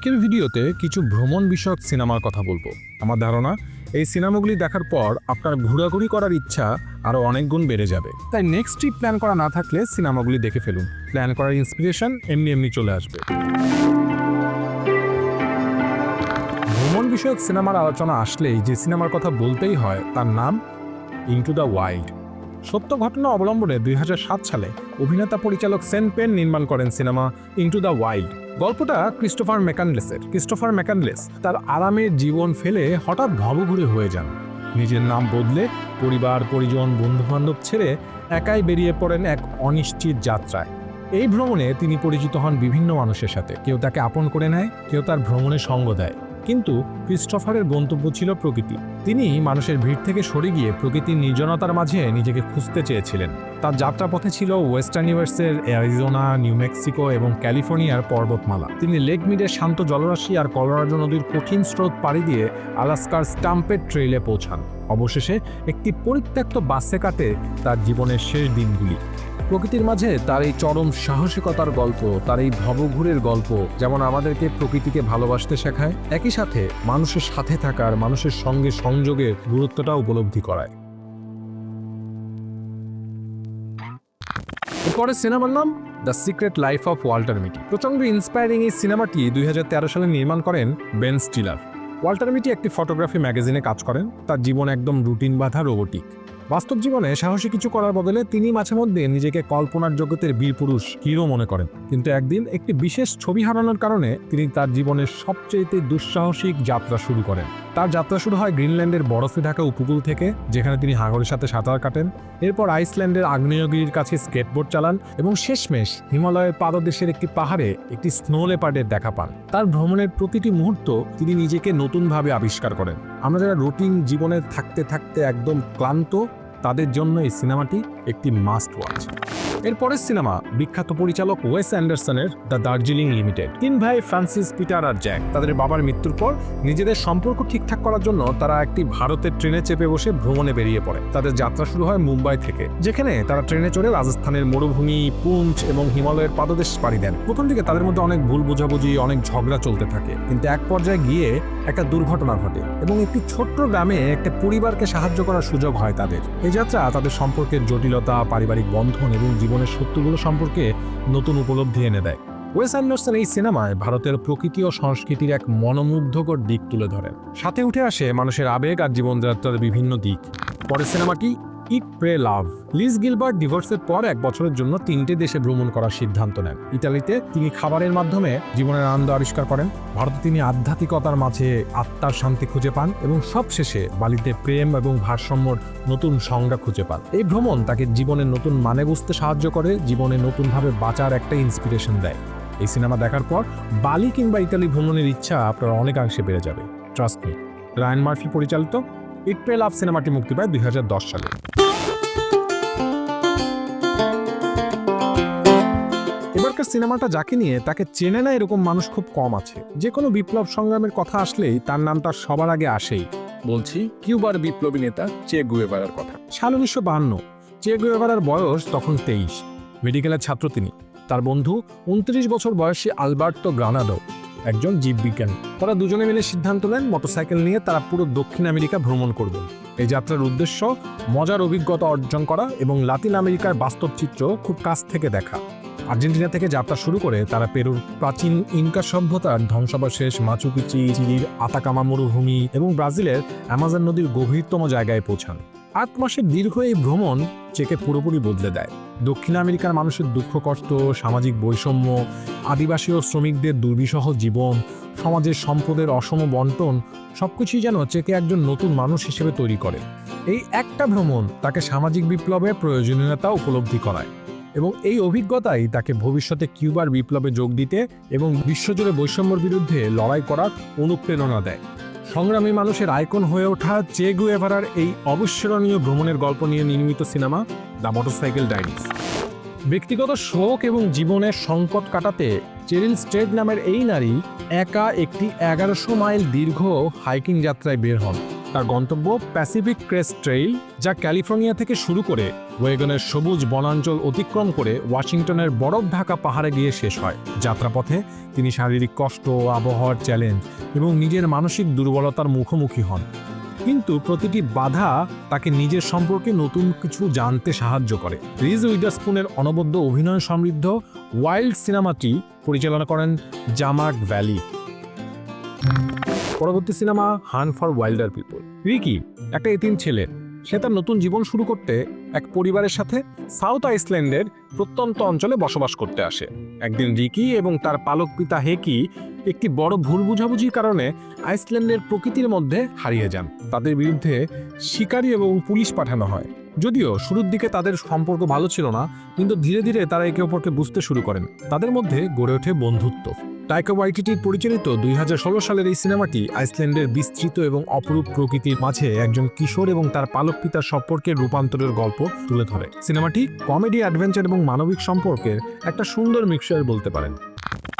আজকের ভিডিওতে কিছু ভ্রমণ বিষয়ক সিনেমার কথা বলবো। আমার ধারণা এই সিনেমাগুলি দেখার পর আপনার ঘোরাঘুরি করার ইচ্ছা আরও অনেক গুণ বেড়ে যাবে। তাই নেক্সট ট্রিপ প্ল্যান করা না থাকলে সিনেমাগুলি দেখে ফেলুন। প্ল্যান করার ইন্সপিরেশন এমনি এমনি চলে আসবে। ভ্রমণ বিষয়ক সিনেমার আলোচনা আসলেই যে সিনেমার কথা বলতেই হয় তার নাম ইনটু দ্য ওয়াইল্ড। সত্য ঘটনা অবলম্বনে 2007 সালে অভিনেতা পরিচালক সেন পেন নির্মাণ করেন সিনেমা ইনটু দ্য ওয়াইল্ড। গল্পটা ক্রিস্টোফার ম্যাকানলেস তার আরামের জীবন ফেলে হঠাৎ ভবঘুরে হয়ে যান। নিজের নাম বদলে পরিবার পরিজন বন্ধুবান্ধব ছেড়ে একাই বেরিয়ে পড়েন এক অনিশ্চিত যাত্রায়। এই ভ্রমণে তিনি পরিচিত হন বিভিন্ন মানুষের সাথে। কেউ তাকে আপন করে নেয়, কেউ তার ভ্রমণে সঙ্গ দেয়। কিন্তু ক্রিস্টোফারের গন্তব্য ছিল প্রকৃতি। তিনি মানুষের ভিড় থেকে সরে গিয়ে প্রকৃতির নির্জনতার মাঝে নিজেকে খুঁজতে চেয়েছিলেন। তার যাত্রাপথে ছিল ওয়েস্টার্ন ইউএসের অ্যারিজোনা, নিউ মেক্সিকো এবং ক্যালিফোর্নিয়ার পর্বতমালা। তিনি লেক মিডের শান্ত জলরাশি আর কলোরাডো নদীর কঠিন স্রোত পাড়ি দিয়ে আলাস্কার স্টাম্পেড ট্রেইলে পৌঁছান। অবশেষে একটি পরিত্যক্ত বাসে কাটে তার জীবনের শেষ দিনগুলি। প্রকৃতির মাঝে তার এই চরম সাহসিকতার গল্প, তার এই ভবঘুরের গল্প যেমন আমাদেরকে প্রকৃতিকে ভালোবাসতে শেখায়, একই সাথে মানুষের সাথে থাকার, মানুষের সঙ্গে সংযোগের গুরুত্বটা উপলব্ধি করায়। এরপরে সিনেমার নাম the secret life of Walter মিটি। প্রচণ্ড ইন্সপায়ারিং এই সিনেমাটি 2013 সালে নির্মাণ করেন বেন স্টিলার। ওয়াল্টার মিটি একটি ফটোগ্রাফি ম্যাগাজিনে কাজ করেন। তার জীবন একদম রুটিন বাঁধা রোবোটিক। বাস্তব জীবনে সাহসী কিছু করার বদলে তিনি মাঝে মধ্যে নিজেকে কল্পনার জগতের বীরপুরুষ, হিরো মনে করেন। কিন্তু একদিন একটি বিশেষ ছবি হারানোর কারণে তিনি তার জীবনের সবচেয়ে দুঃসাহসিক যাত্রা শুরু করেন। তার যাত্রা শুরু হয় গ্রিনল্যান্ডের বরফে ঢাকা উপকূল থেকে, যেখানে তিনি হাঙরের সাথে সাঁতার কাটেন। এরপর আইসল্যান্ডের আগ্নেয়গিরির কাছে স্কেটবোর্ড চালান এবং শেষমেশ হিমালয়ের পাদদেশের একটি পাহাড়ে একটি স্নো লেপার্ডের দেখা পান। তার ভ্রমণের প্রতিটি মুহূর্ত তিনি নিজেকে নতুনভাবে আবিষ্কার করেন। আমরা যারা রুটিন জীবনে থাকতে থাকতে একদম ক্লান্ত, তাদের জন্য এই সিনেমাটি একটি মাস্ট ওয়াচ। এরপরের সিনেমা বিখ্যাত পরিচালক ওয়েস অ্যান্ডারসনের দ্য দার্জিলিং লিমিটেড। তিন ভাই ফ্রান্সিস, পিটার আর জ্যাক তাদের বাবার মৃত্যুর পর নিজেদের সম্পর্ক ঠিকঠাক করার জন্য তারা একটি ভারতের ট্রেনে চেপে বসে ভ্রমণে বেরিয়ে পড়ে। তাদের যাত্রা শুরু হয় মুম্বাই থেকে, যেখানে তারা ট্রেনে চড়ে রাজস্থানের মরুভূমি, পুঞ্চ এবং হিমালয়ের পাদদেশ পাড়ি দেন। প্রথম দিকে তাদের মধ্যে অনেক ভুল বোঝাবুঝি, অনেক ঝগড়া চলতে থাকে। কিন্তু এক পর্যায়ে গিয়ে একটা দুর্ঘটনা ঘটে এবং একটি ছোট্ট গ্রামে একটা পরিবারকে সাহায্য করার সুযোগ হয় তাদের। এই যাত্রা তাদের সম্পর্কের জটিলতা, পারিবারিক বন্ধন এবং জীবনের সত্যগুলো সম্পর্কে নতুন উপলব্ধি এনে দেয়। ওয়েস অ্যান্ডারসন এই সিনেমায় ভারতের প্রকৃতি ও সংস্কৃতির এক মনোমুগ্ধকর দিক তুলে ধরেন। সাথে উঠে আসে মানুষের আবেগ আর জীবনযাত্রার বিভিন্ন দিক। পরের সিনেমাটি ইট প্রে লাভ। লিজ গিলবার্ট ডিভোর্সের পর 1 বছরের জন্য 3টে দেশে ভ্রমণ করার সিদ্ধান্ত নেন। ইতালিতে তিনি খাবারের মাধ্যমে জীবনের আনন্দ আবিষ্কার করেন। ভারতে তিনি আধ্যাত্মিকতার মাঝে আত্মার শান্তি খুঁজে পান এবং সবশেষে বালিতে প্রেম এবং ভারসাম্যর নতুন সংজ্ঞা খুঁজে পান। এই ভ্রমণ তাকে জীবনের নতুন মানে বুঝতে সাহায্য করে, জীবনে নতুনভাবে বাঁচার একটা ইন্সপিরেশন দেয়। এই সিনেমা দেখার পর বালি কিংবা ইতালি ভ্রমণের ইচ্ছা আপনার অনেকাংশে বেড়ে যাবে। Trust me. রায়ান মার্ফি পরিচালিত ইট প্রে লাভ সিনেমাটি মুক্তি পায় 2010 সালে। এবারকার সিনেমাটা যাকে নিয়ে তাকে চেনে না এরকম মানুষ খুব কম আছে। যে কোনো বিপ্লব সংগ্রামের কথা আসলেই তার নামটা সবার আগে আসেই। বলছি কিউবার বিপ্লবী নেতা চে গুয়েভারার কথা। সাল 1952। চে গুয়েভারার বয়স তখন 23। মেডিকেলের ছাত্র তিনি। তার বন্ধু 29 বছর বয়সী আলবার্তো গ্রানাডো, একজন জীববিজ্ঞানী। তারা দুজনে মিলে সিদ্ধান্ত নেন মোটরসাইকেল নিয়ে তারা পুরো দক্ষিণ আমেরিকা ভ্রমণ করবেন। এই যাত্রার উদ্দেশ্য মজার অভিজ্ঞতা অর্জন করা এবং লাতিন আমেরিকার বাস্তব চিত্র খুব কাছ থেকে দেখা। আর্জেন্টিনা থেকে যাত্রা শুরু করে তারা পেরুর প্রাচীন ইনকা সভ্যতার ধ্বংসাবশেষ, মাচু পিচু, চিলির আতাকামা মরুভূমি এবং ব্রাজিলের অ্যামাজন নদীর গভীরতম জায়গায় পৌঁছান। 8 মাসের দীর্ঘ এই ভ্রমণ চেকে পুরোপুরি বদলে দেয়। দক্ষিণ আমেরিকার মানুষের দুঃখ কষ্ট, সামাজিক বৈষম্য, আদিবাসী ও শ্রমিকদের দুর্বিষহ জীবন, সমাজের সম্পদের অসম বন্টন সবকিছুই যেন চেকে একজন নতুন মানুষ হিসেবে তৈরি করে। এই একটা ভ্রমণ তাকে সামাজিক বিপ্লবের প্রয়োজনীয়তা উপলব্ধি করায় এবং এই অভিজ্ঞতাই তাকে ভবিষ্যতে কিউবার বিপ্লবে যোগ দিতে এবং বিশ্বজুড়ে বৈষম্যের বিরুদ্ধে লড়াই করার অনুপ্রেরণা দেয়। সংগ্রামী মানুষের আইকন হয়ে ওঠা চে গুয়েভারার এই অবিস্মরণীয় ভ্রমণের গল্প নিয়ে নির্মিত সিনেমা দ্য মোটরসাইকেল ডাইরিজ। ব্যক্তিগত শোক এবং জীবনের সংকট কাটাতে চেরিল স্ট্রেট নামের এই নারী একা একটি 1100 মাইল দীর্ঘ হাইকিং যাত্রায় বের হন। তার গন্তব্য প্যাসিফিক ক্রেস্ট ট্রেইল, যা ক্যালিফোর্নিয়া থেকে শুরু করে ওয়েগনের সবুজ বনাঞ্চল অতিক্রম করে ওয়াশিংটনের বরফ ঢাকা পাহাড়ে গিয়ে শেষ হয়। যাত্রাপথে তিনি শারীরিক কষ্ট, আবহাওয়ার চ্যালেঞ্জ এবং নিজের মানসিক দুর্বলতার মুখোমুখি হন, কিন্তু প্রতিটি বাধা তাকে নিজের সম্পর্কে নতুন কিছু জানতে সাহায্য করে। রিজ উইদারস্পুনের অনবদ্য অভিনয় সমৃদ্ধ ওয়াইল্ড সিনেমাটি পরিচালনা করেন জামার্ক ভ্যালি। পরবর্তী cinema hunt for welder people. Ricky একটা এতিম ছেলে, সে তার নতুন জীবন শুরু করতে এক পরিবারের সাথে সাউথ আইসল্যান্ডের প্রত্যন্ত অঞ্চলে বসবাস করতে আসে। একদিন রিকি এবং তার পালক পিতা হেকি একটি বড় ভুল বুঝাবুঝির কারণে আইসল্যান্ডের প্রকৃতির মধ্যে হারিয়ে যান। তাদের বিরুদ্ধে শিকারী এবং পুলিশ পাঠানো হয়। যদিও শুরুর দিকে তাদের সম্পর্ক ভালো ছিল না, কিন্তু ধীরে ধীরে তারা একে অপরকে বুঝতে শুরু করেন। তাদের মধ্যে গড়ে ওঠে বন্ধুত্ব। টাইকা ওয়াইটিটির পরিচালিত 2016 সালের এই সিনেমাটি আইসল্যান্ডের বিস্তৃত এবং অপরূপ প্রকৃতির মাঝে একজন কিশোর এবং তার পালক পিতার সম্পর্কের রূপান্তরের গল্প তুলে ধরে। সিনেমাটি কমেডি, অ্যাডভেঞ্চার এবং মানবিক সম্পর্কের একটা সুন্দর মিক্সচার বলতে পারেন।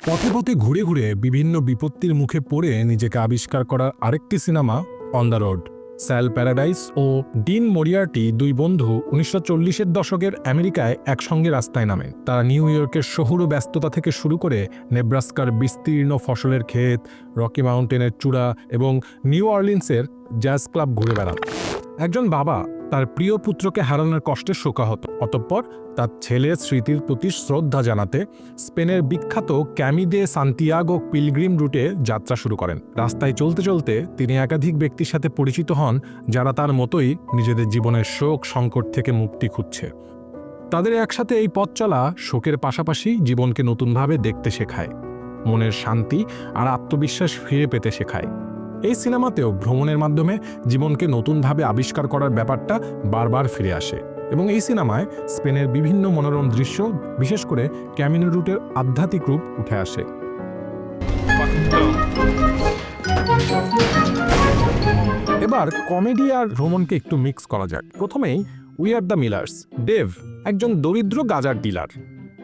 পথে পথে ঘুরে ঘুরে বিভিন্ন বিপত্তির মুখে পড়ে নিজেকে আবিষ্কার করার আরেকটি cinema on the road. Sal Paradise ও ডিন মরিয়ার্টি দুই বন্ধু 1940-এর দশকের আমেরিকায় একসঙ্গে রাস্তায় নামে। তারা নিউ ইয়র্কের শহুরে ব্যস্ততা থেকে শুরু করে নেব্রাস্কার বিস্তীর্ণ ফসলের ক্ষেত, রকি মাউন্টেনের চূড়া এবং নিউ অর্লিন্সের জ্যাজ ক্লাব ঘুরে বেড়ান। একজন বাবা তার প্রিয় পুত্রকে হারানোর কষ্টে শোকাহত। অতঃপর তার ছেলের স্মৃতির প্রতি শ্রদ্ধা জানাতে স্পেনের বিখ্যাত ক্যামি দে সান্তিয়াগো পিলগ্রিম রুটে যাত্রা শুরু করেন। রাস্তায় চলতে চলতে তিনি একাধিক ব্যক্তির সাথে পরিচিত হন, যারা তার মতোই নিজেদের জীবনের শোক সংকট থেকে মুক্তি খুঁজছে। তাদের একসাথে এই পথ চলা শোকের পাশাপাশি জীবনকে নতুনভাবে দেখতে শেখায়, মনের শান্তি আর আত্মবিশ্বাস ফিরে পেতে শেখায়। এই সিনেমাতেও ভ্রমণের মাধ্যমে জীবনকে নতুনভাবে আবিষ্কার করার ব্যাপারটা বারবার ফিরে আসে, এবং এই সিনেমায় স্পেনের বিভিন্ন মনোরম দৃশ্য, বিশেষ করে ক্যামিনো রুটের আধ্যাত্মিক রূপ উঠে আসে। এবার কমেডি আর ভ্রমণকে একটু মিক্স করা যাক। প্রথমেই we are the Millers. Dave একজন দরিদ্র গাঁজার ডিলার।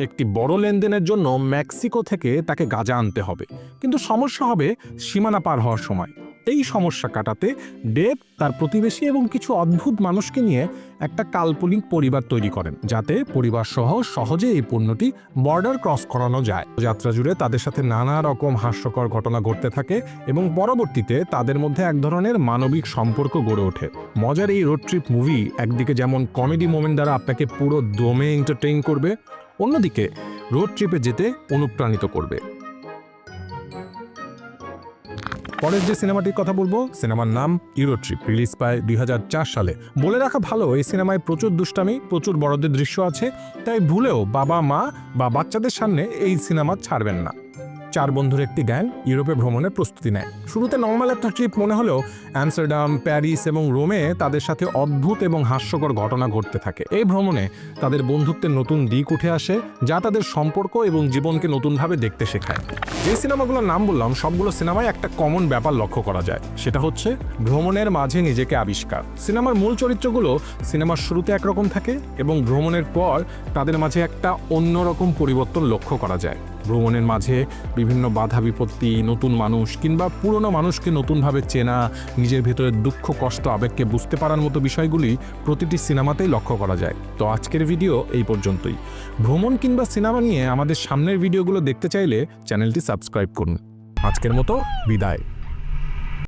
একটি বড় লেনদেনের জন্য মেক্সিকো থেকে তাকে গাঁজা আনতে হবে, কিন্তু সমস্যা হবে সীমানা পার হওয়ার সময়। এই সমস্যা কাটাতে ডেভ তার প্রতিবেশী এবং কিছু অদ্ভুত মানুষকে নিয়ে একটা কাল্পনিক পরিবার তৈরি করেন, যাতে পরিবার সহ সহজে এই পণ্যটি বর্ডার ক্রস করানো যায়। যাত্রা জুড়ে তাদের সাথে নানা রকম হাস্যকর ঘটনা ঘটতে থাকে এবং পরবর্তীতে তাদের মধ্যে এক ধরনের মানবিক সম্পর্ক গড়ে ওঠে। মজার এই রোড ট্রিপ মুভি একদিকে যেমন কমেডি মোমেন্ট দ্বারা আপনাকে পুরো দমে এন্টারটেইন করবে, অন্যদিকে রোড ট্রিপে যেতে অনুপ্রাণিত করবে। পরের যে সিনেমাটির কথা বলবো, সিনেমার নাম ইউরো ট্রিপ। রিলিজ পায় 2004 সালে। বলে রাখা ভালো, এই সিনেমায় প্রচুর দুষ্টামি, প্রচুর বড়দের দৃশ্য আছে, তাই ভুলেও বাবা মা বা বাচ্চাদের সামনে এই সিনেমা ছাড়বেন না। 4 বন্ধুর একটি গ্যাং ইউরোপে ভ্রমণের প্রস্তুতি নেয়। শুরুতে নর্মাল একটা ট্রিপ মনে হলেও অ্যামস্টারডাম, প্যারিস এবং রোমে তাদের সাথে অদ্ভুত এবং হাস্যকর ঘটনা ঘটতে থাকে। এই ভ্রমণে তাদের বন্ধুত্বের নতুন দিক উঠে আসে, যা তাদের সম্পর্ক এবং জীবনকে নতুনভাবে দেখতে শেখায়। যে সিনেমাগুলোর নাম বললাম, সবগুলো সিনেমায় একটা কমন ব্যাপার লক্ষ্য করা যায়, সেটা হচ্ছে ভ্রমণের মাঝে নিজেকে আবিষ্কার। সিনেমার মূল চরিত্রগুলো সিনেমার শুরুতে একরকম থাকে এবং ভ্রমণের পর তাদের মাঝে একটা অন্যরকম পরিবর্তন লক্ষ্য করা যায়। ভ্রমণের মাঝে বিভিন্ন বাধা বিপত্তি, নতুন মানুষ কিংবা পুরনো মানুষকে নতুনভাবে চেনা, নিজের ভেতরের দুঃখ, কষ্ট, আবেগকে বুঝতে পারার মতো বিষয়গুলি প্রতিটি সিনেমাতেই লক্ষ্য করা যায়। তো আজকের ভিডিও এই পর্যন্তই। ভ্রমণ কিংবা সিনেমা নিয়ে আমাদের সামনের ভিডিওগুলো দেখতে চাইলে চ্যানেলটি সাবস্ক্রাইব করুন। আজকের মতো বিদায়।